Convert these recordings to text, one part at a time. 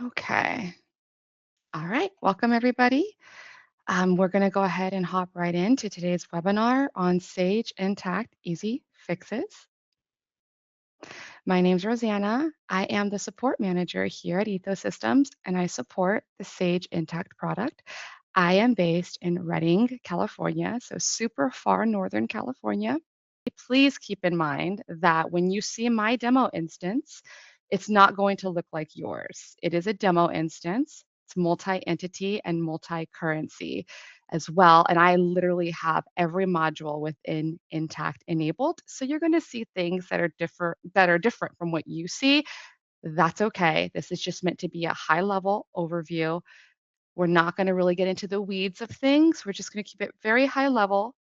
Okay. All right. Welcome, everybody. We're going to go ahead and hop right into today's webinar on Sage Intacct Easy Fixes. My name's Rosanna. I am the support manager here at ETHOSystems, and I support the Sage Intacct product. I am based in Redding, California, so super far Northern California. Please keep in mind that when you see my demo instance, it's not going to look like yours. It is a demo instance. It's multi-entity and multi-currency as well. And I literally have every module within Intacct enabled. So you're going to see things that are different from what you see. That's okay. This is just meant to be a high-level overview. We're not going to really get into the weeds of things. We're just going to keep it very high level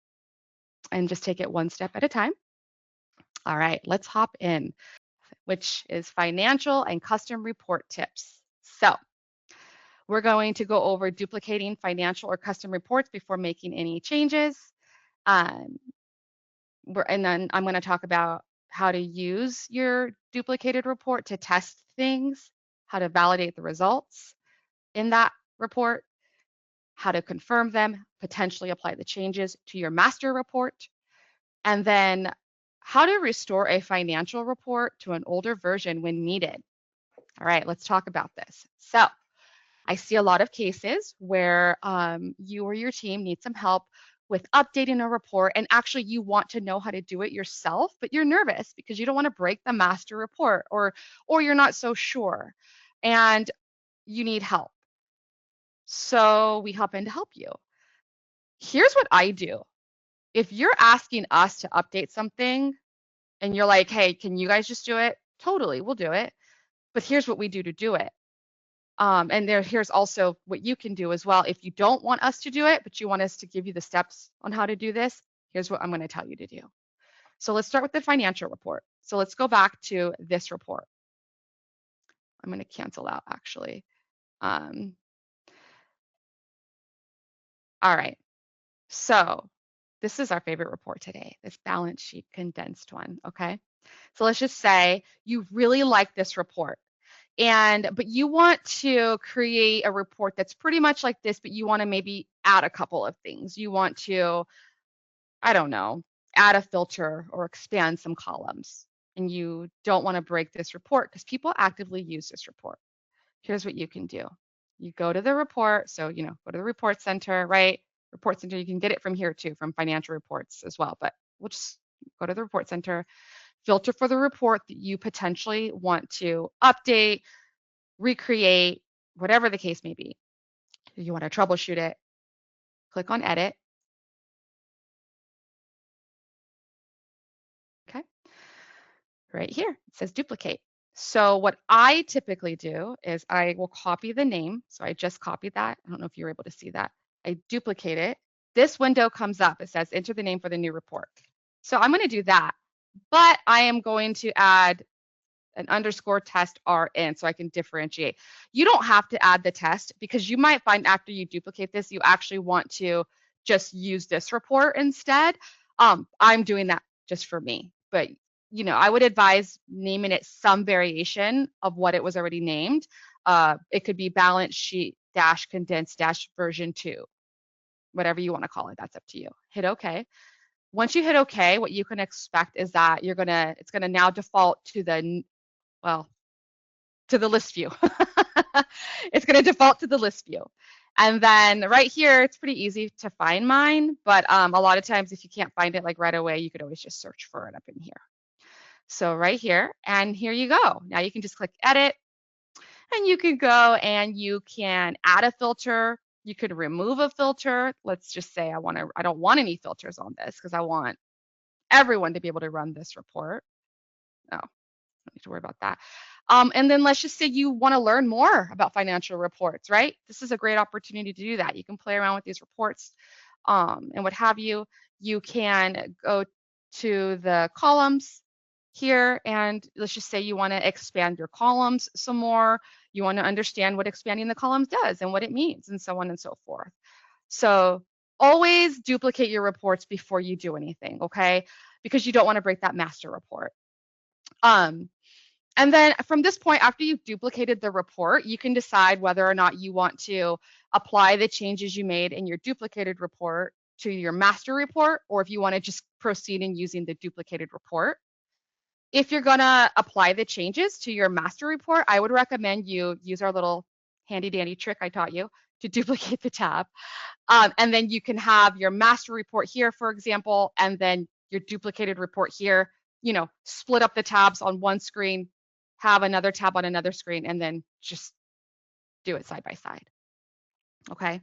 and just take it one step at a time. All right, let's hop in, which is financial and custom report tips. So we're going to go over duplicating financial or custom reports before making any changes. And then I'm going to talk about how to use your duplicated report to test things, how to validate the results in that report, how to confirm them, potentially apply the changes to your master report, and then how to restore a financial report to an older version when needed. All right, let's talk about this. So I see a lot of cases where you or your team need some help with updating a report, and actually you want to know how to do it yourself, but you're nervous because you don't want to break the master report, or you're not so sure and you need help. So we hop in to help you. Here's what I do. If you're asking us to update something and you're like, hey, can you guys just do it? Totally, we'll do it. But here's what we do to do it. And here's also what you can do as well. If you don't want us to do it, but you want us to give you the steps on how to do this, here's what I'm going to tell you to do. So let's start with the financial report. So let's go back to this report. I'm going to cancel out actually. All right. So this is our favorite report today, this balance sheet condensed one. Okay. So let's just say you really like this report. But you want to create a report that's pretty much like this, but you want to maybe add a couple of things. You want to, I don't know, add a filter or expand some columns. And you don't want to break this report because people actively use this report. Here's what you can do. You go to the report. So, go to the report center, right? Report center, you can get it from here too, from financial reports as well. But we'll just go to the report center, filter for the report that you potentially want to update, recreate, whatever the case may be. If you want to troubleshoot it, click on edit. Okay. Right here, it says duplicate. So what I typically do is I will copy the name. So I just copied that. I don't know if you're able to see that. I duplicate it. This window comes up. It says enter the name for the new report. So I'm going to do that, but I am going to add an underscore test RN so I can differentiate. You don't have to add the test because you might find after you duplicate this, you actually want to just use this report instead. I'm doing that just for me, but I would advise naming it some variation of what it was already named. It could be balance sheet dash condensed dash version 2, whatever you want to call it. That's up to you. Hit OK. Once you hit OK, what you can expect is that it's gonna now default to the list view. It's going to default to the list view. And then right here, it's pretty easy to find mine, but a lot of times if you can't find it like right away, you could always just search for it up in here. So right here, and here you go. Now you can just click edit, and you can go and you can add a filter. You could remove a filter. Let's just say I don't want any filters on this because I want everyone to be able to run this report. Oh, don't need to worry about that. And then let's just say you want to learn more about financial reports, right? This is a great opportunity to do that. You can play around with these reports and what have you. You can go to the columns here, and let's just say you want to expand your columns some more. You want to understand what expanding the columns does and what it means, and so on and so forth. So always duplicate your reports before you do anything, okay? Because you don't want to break that master report. And then from this point, after you've duplicated the report, you can decide whether or not you want to apply the changes you made in your duplicated report to your master report, or if you want to just proceed in using the duplicated report. If you're going to apply the changes to your master report, I would recommend you use our little handy dandy trick I taught you to duplicate the tab. And then you can have your master report here, for example, and then your duplicated report here, split up the tabs on one screen, have another tab on another screen, and then just do it side by side. Okay.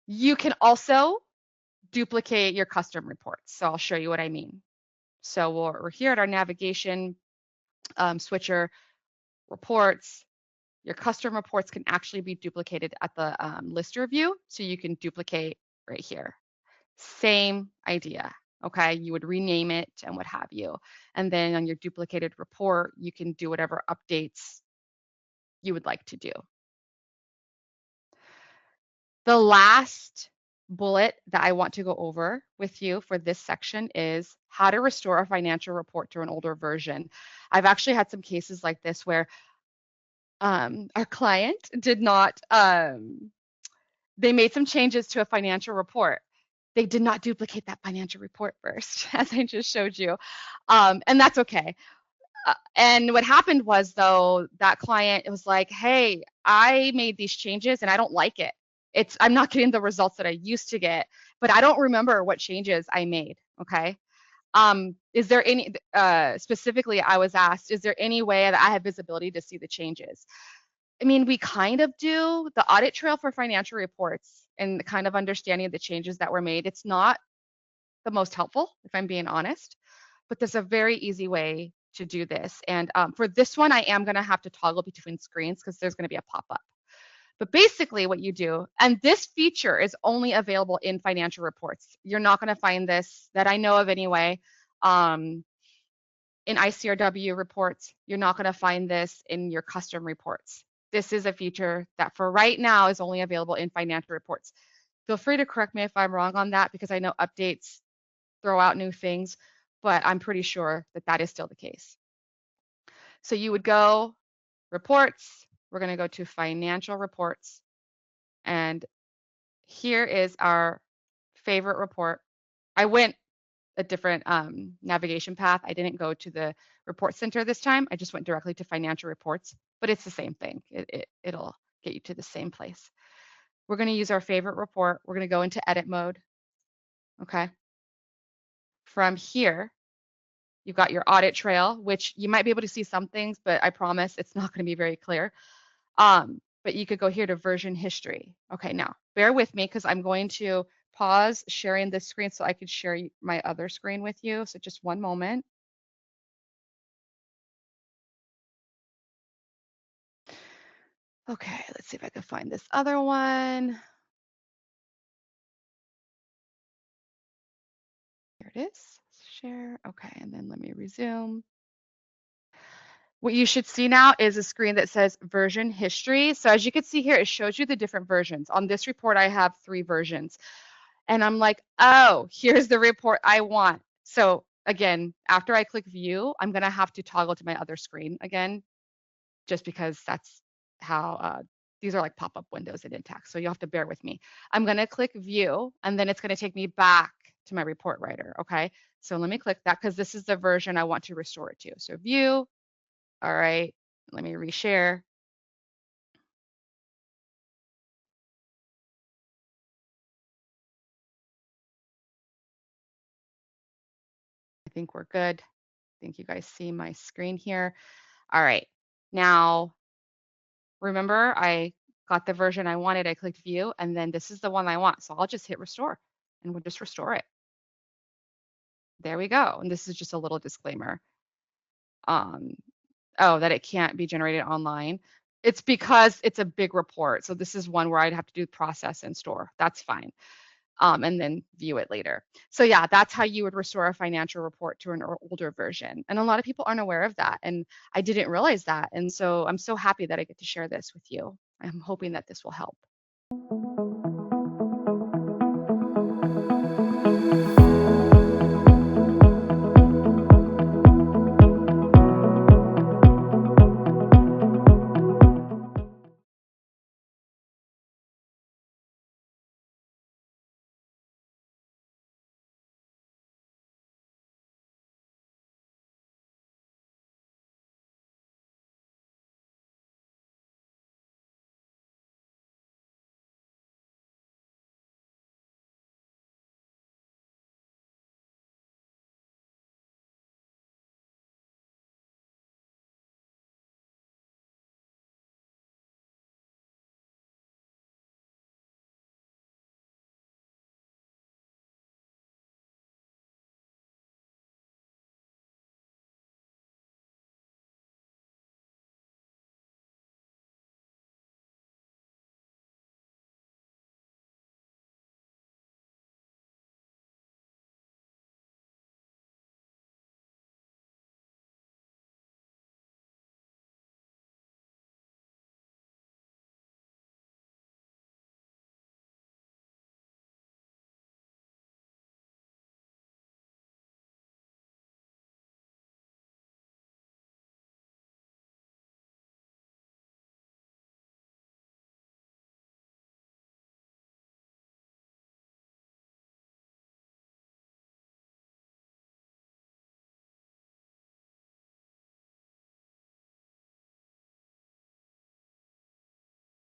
You can also duplicate your custom reports. So I'll show you what I mean. So we're here at our navigation switcher reports. Your custom reports can actually be duplicated at the lister view. So you can duplicate right here. Same idea. Okay, you would rename it and what have you. And then on your duplicated report, you can do whatever updates you would like to do. The last bullet that I want to go over with you for this section is how to restore a financial report to an older version. I've actually had some cases like this where our client did not, they made some changes to a financial report. They did not duplicate that financial report first, as I just showed you. And that's okay. And what happened was, though, that client was like, hey, I made these changes and I don't like it. I'm not getting the results that I used to get, but I don't remember what changes I made. Okay. Is there any, specifically, I was asked, is there any way that I have visibility to see the changes? I mean, we kind of do. The audit trail for financial reports and the kind of understanding of the changes that were made, it's not the most helpful, if I'm being honest, but there's a very easy way to do this. And for this one, I am going to have to toggle between screens because there's going to be a pop-up. But basically what you do, and this feature is only available in financial reports. You're not going to find this, that I know of anyway, in ICRW reports. You're not going to find this in your custom reports. This is a feature that for right now is only available in financial reports. Feel free to correct me if I'm wrong on that, because I know updates throw out new things, but I'm pretty sure that that is still the case. So you would go reports, we're going to go to financial reports, and here is our favorite report. I went a different navigation path. I didn't go to the report center this time. I just went directly to financial reports, but it's the same thing. It'll get you to the same place. We're going to use our favorite report. We're going to go into edit mode. Okay. From here, you've got your audit trail, which you might be able to see some things, but I promise it's not going to be very clear. But you could go here to version history. Okay, now bear with me because I'm going to pause sharing this screen so I could share my other screen with you. So just one moment. Okay, let's see if I can find this other one. Here it is. Share. Okay, and then let me resume. What you should see now is a screen that says version history. So as you can see here, it shows you the different versions. On this report, I have 3 versions. And I'm like, oh, here's the report I want. So again, after I click view, I'm going to have to toggle to my other screen again, just because that's how these are like pop-up windows in Intacct. So you'll have to bear with me. I'm going to click view, and then it's going to take me back to my report writer. Okay. So let me click that because this is the version I want to restore it to. So view. All right. Let me reshare. I think we're good. I think you guys see my screen here. All right. Now, remember, I got the version I wanted. I clicked view, and then this is the one I want. So I'll just hit restore, and we'll just restore it. There we go. And this is just a little disclaimer. Oh, that it can't be generated online. It's because it's a big report. So this is one where I'd have to do process and store. That's fine. And then view it later. So yeah, that's how you would restore a financial report to an older version. And a lot of people aren't aware of that. And I didn't realize that. And so I'm so happy that I get to share this with you. I'm hoping that this will help.